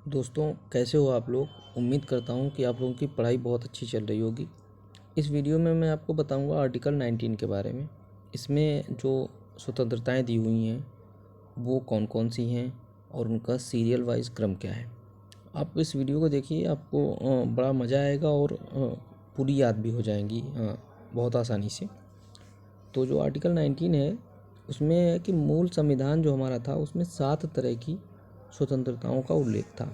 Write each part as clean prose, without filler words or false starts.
दोस्तों, कैसे हो आप लोग। उम्मीद करता हूँ कि आप लोगों की पढ़ाई बहुत अच्छी चल रही होगी। इस वीडियो में मैं आपको बताऊँगा आर्टिकल 19 के बारे में। इसमें जो स्वतंत्रताएं दी हुई हैं वो कौन कौन सी हैं और उनका सीरियल वाइज क्रम क्या है। आप इस वीडियो को देखिए, आपको बड़ा मज़ा आएगा और पूरी याद भी हो जाएंगी बहुत आसानी से। तो जो आर्टिकल 19 है उसमें है कि मूल संविधान जो हमारा था उसमें 7 तरह की स्वतंत्रताओं का उल्लेख था,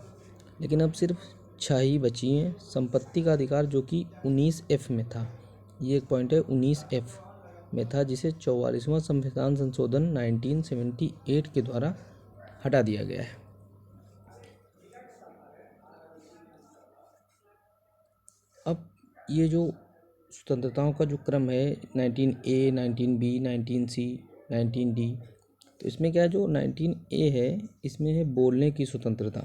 लेकिन अब सिर्फ 6 ही बची हैं। संपत्ति का अधिकार जो कि 19F में था, ये एक पॉइंट है 19F में था, जिसे 44वां संविधान संशोधन 1978 के द्वारा हटा दिया गया है। अब ये जो स्वतंत्रताओं का जो क्रम है 19A, 19B, 19C, 19D, तो इसमें क्या है, जो 19A है इसमें है बोलने की स्वतंत्रता।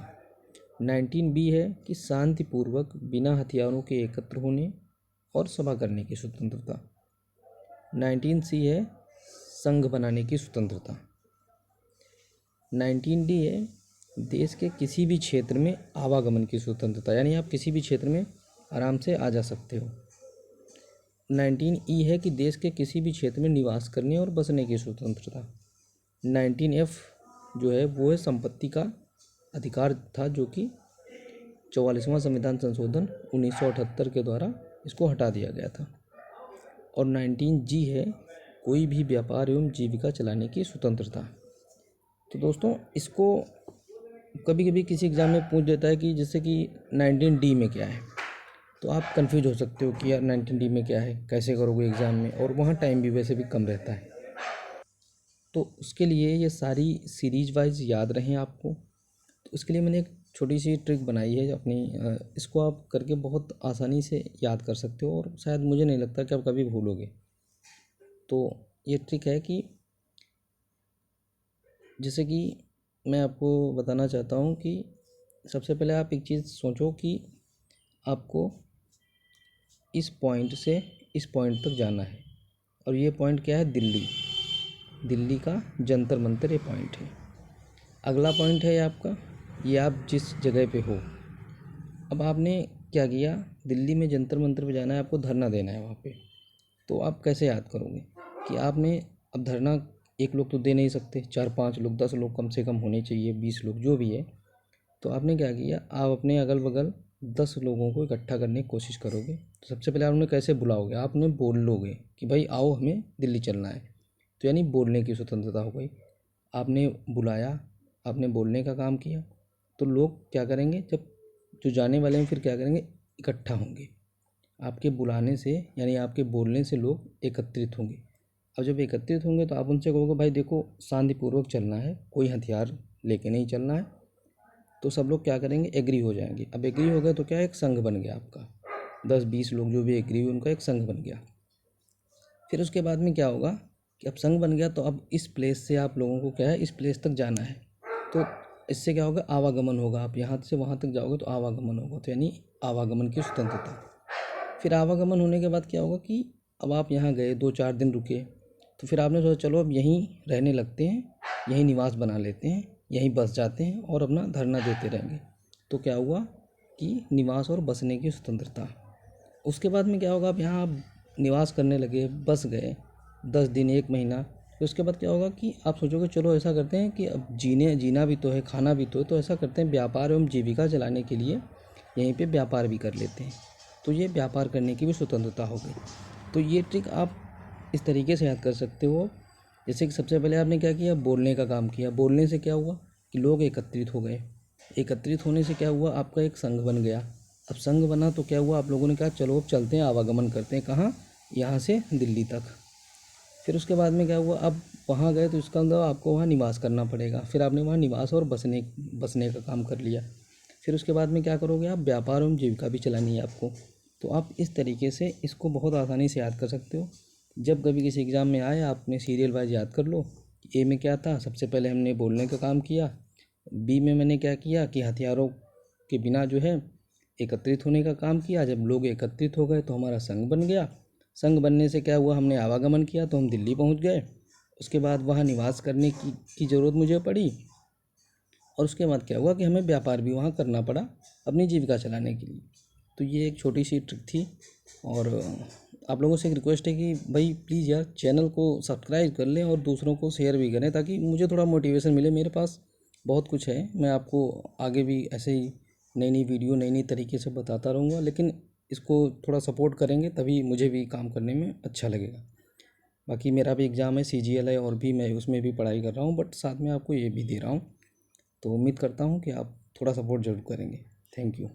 19B है कि शांतिपूर्वक बिना हथियारों के एकत्र होने और सभा करने की स्वतंत्रता। 19C है संघ बनाने की स्वतंत्रता। 19D है देश के किसी भी क्षेत्र में आवागमन की स्वतंत्रता, यानी आप किसी भी क्षेत्र में आराम से आ जा सकते हो। 19E है कि देश के किसी भी क्षेत्र में निवास करने और बसने की स्वतंत्रता। 19F जो है वो है संपत्ति का अधिकार था, जो कि 44वां संविधान संशोधन 1978 के द्वारा इसको हटा दिया गया था। और 19G है कोई भी व्यापार एवं जीविका चलाने की स्वतंत्रता। तो दोस्तों, इसको कभी कभी किसी एग्ज़ाम में पूछ देता है कि जैसे कि 19D में क्या है, तो आप कंफ्यूज हो सकते हो कि यार 19D में क्या है, कैसे करोगे एग्ज़ाम में, और वहाँ टाइम भी वैसे भी कम रहता है। तो उसके लिए ये सारी सीरीज वाइज याद रहें आपको, तो उसके लिए मैंने एक छोटी सी ट्रिक बनाई है अपनी। इसको आप करके बहुत आसानी से याद कर सकते हो और शायद मुझे नहीं लगता कि आप कभी भूलोगे। तो ये ट्रिक है कि जैसे कि मैं आपको बताना चाहता हूँ कि सबसे पहले आप एक चीज़ सोचो कि आपको इस पॉइंट से इस पॉइंट तक जाना है, और ये पॉइंट क्या है, दिल्ली का जंतर मंतर ये पॉइंट है। अगला पॉइंट है आपका, ये आप जिस जगह पे हो। अब आपने क्या किया, दिल्ली में जंतर मंतर पे जाना है, आपको धरना देना है वहाँ पे। तो आप कैसे याद करोगे कि आपने अब धरना एक लोग तो दे नहीं सकते, 4-5 लोग, 10 लोग कम से कम होने चाहिए, 20 लोग जो भी है। तो आपने क्या किया, आप अपने अगल बगल 10 लोगों को इकट्ठा करने की कोशिश करोगे। तो सबसे पहले आप उन्हें कैसे बुलाओगे, आप उन्हें बोल लोगे कि भाई आओ हमें दिल्ली चलना है। तो यानी बोलने की स्वतंत्रता हो गई। आपने बुलाया, आपने बोलने का काम किया, तो लोग क्या करेंगे, जब जो जाने वाले हैं फिर क्या करेंगे, इकट्ठा होंगे। आपके बुलाने से यानी आपके बोलने से लोग एकत्रित होंगे। अब जब एकत्रित होंगे तो आप उनसे कहोगे भाई देखो शांतिपूर्वक चलना है, कोई हथियार लेके नहीं चलना है। तो सब लोग क्या करेंगे, एग्री हो जाएंगे। अब एग्री हो गए तो क्या, एक संघ बन गया आपका। 10-20 लोग जो भी एग्री हुए उनका एक संघ बन गया। फिर उसके बाद में क्या होगा कि अब संघ बन गया, तो अब इस प्लेस से आप लोगों को क्या है, इस प्लेस तक जाना है। तो इससे क्या होगा, आवागमन होगा। आप यहाँ से वहाँ तक जाओगे तो आवागमन होगा, तो यानी आवागमन की स्वतंत्रता। फिर आवागमन होने के बाद क्या होगा कि अब आप यहाँ गए, 2-4 दिन रुके, तो फिर आपने सोचा चलो अब यहीं रहने लगते हैं, यहीं निवास बना लेते हैं, यहीं बस जाते हैं और अपना धरना देते रहेंगे। तो क्या हुआ कि निवास और बसने की स्वतंत्रता। उसके बाद में क्या होगा, अब यहाँ आप निवास करने लगे, बस गए 10 दिन, 1 महीना। तो उसके बाद क्या होगा कि आप सोचोगे चलो ऐसा करते हैं कि अब जीना भी तो है, खाना भी तो है, तो ऐसा करते हैं व्यापार एवं जीविका चलाने के लिए यहीं पे व्यापार भी कर लेते हैं। तो ये व्यापार करने की भी स्वतंत्रता हो गई। तो ये ट्रिक आप इस तरीके से याद कर सकते हो। जैसे कि सबसे पहले आपने क्या किया, बोलने का काम किया। बोलने से क्या हुआ कि लोग एकत्रित हो गए। एकत्रित होने से क्या हुआ, आपका एक संघ बन गया। अब संघ बना तो क्या हुआ, आप लोगों ने कहा चलो अब चलते हैं, आवागमन करते हैं, कहाँ, यहाँ से दिल्ली तक। फिर उसके बाद में क्या हुआ, अब वहाँ गए तो इसका मतलब आपको वहाँ निवास करना पड़ेगा। फिर आपने वहाँ निवास और बसने का काम कर लिया। फिर उसके बाद में क्या करोगे, आप व्यापार एवं जीविका भी चलानी है आपको। तो आप इस तरीके से इसको बहुत आसानी से याद कर सकते हो। जब कभी किसी एग्ज़ाम में आए, आप अपने सीरियल वाइज याद कर लो। ए में क्या था, सबसे पहले हमने बोलने का काम किया। बी में मैंने क्या किया कि हथियारों के बिना जो है एकत्रित होने का काम किया। जब लोग एकत्रित हो गए तो हमारा संघ बन गया। संघ बनने से क्या हुआ, हमने आवागमन किया तो हम दिल्ली पहुंच गए। उसके बाद वहाँ निवास करने की ज़रूरत मुझे पड़ी, और उसके बाद क्या हुआ कि हमें व्यापार भी वहाँ करना पड़ा अपनी जीविका चलाने के लिए। तो ये एक छोटी सी ट्रिक थी। और आप लोगों से एक रिक्वेस्ट है कि भाई प्लीज़ यार चैनल को सब्सक्राइब कर लें और दूसरों को शेयर भी करें, ताकि मुझे थोड़ा मोटिवेशन मिले। मेरे पास बहुत कुछ है, मैं आपको आगे भी ऐसे ही नई नई वीडियो नई नई तरीके से बताता रहूँगा, लेकिन इसको थोड़ा सपोर्ट करेंगे तभी मुझे भी काम करने में अच्छा लगेगा। बाकी मेरा भी एग्ज़ाम है CGL है, और भी मैं उसमें भी पढ़ाई कर रहा हूँ, बट साथ में आपको ये भी दे रहा हूँ। तो उम्मीद करता हूँ कि आप थोड़ा सपोर्ट ज़रूर करेंगे। Thank you.